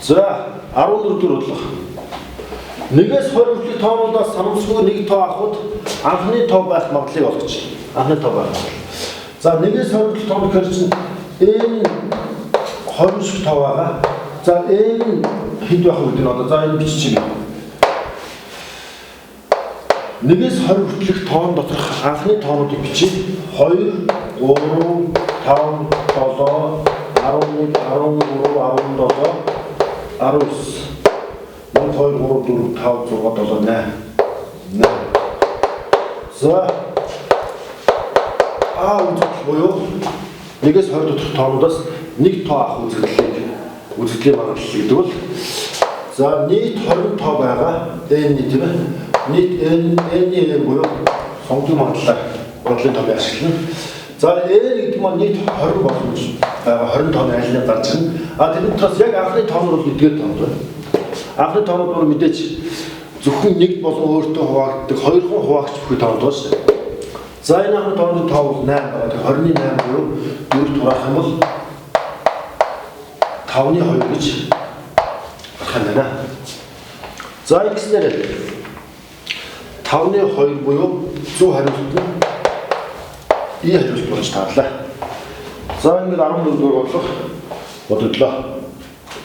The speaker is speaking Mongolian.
За 14 дугаар бодлого. Нэгээс 20 хүртэлх тоонуудаас санамсгүй нэг тоо авахд анхны тоо байх магадлалыг олгоч. Анхны тоо байх магадлал. За нэгээс 20 хүртэлх тоон гэхэр чинь энэ 20 шиг тоо байгаа. За энэ хэд байх вэ гэдэг нь одоо за энэ бичиж байна. Нэгээс 20 хүртэлх тоон доторх анхны тоонуудыг бичиж 2 3 5 7 11 13 14 15 6 7 8 8. За үзэгдэл буюу нэгээс 20 доторх тоонуудаас нэг тоо авах үзэгдлийн магадлал гэдэг бол за нийт 20 тоо байгаа n-ний тийм ээ нийт n-ний буюу сонгодлын магадлалаар бодлын тоог ашиглана. За n гэдэг нь нийт 20 боломж байгаа 20 тооны айлныг гарч ирнэ. Тэр дотроос яг анхны тоон бол эдгээр тоон байна. Анхны тоонууд бол мэдээж зөвхөн нэг болон өөртөө хуваагддаг 2 хүн хуваагч бүхий тоонууд байна шүү дээ. За энэ анхны тооны тоо бол 8 байгаа. Тэгэхээр 20-ны 8 буюу 4-т хураах юм бол 5-ны 2 гэж гарах юм байна. За ингэснээр 5-ны 2 буюу 100 хариулт нь И хариулт болж таарлаа. За ингээд 14 дугаар бодлого бодогдлоо.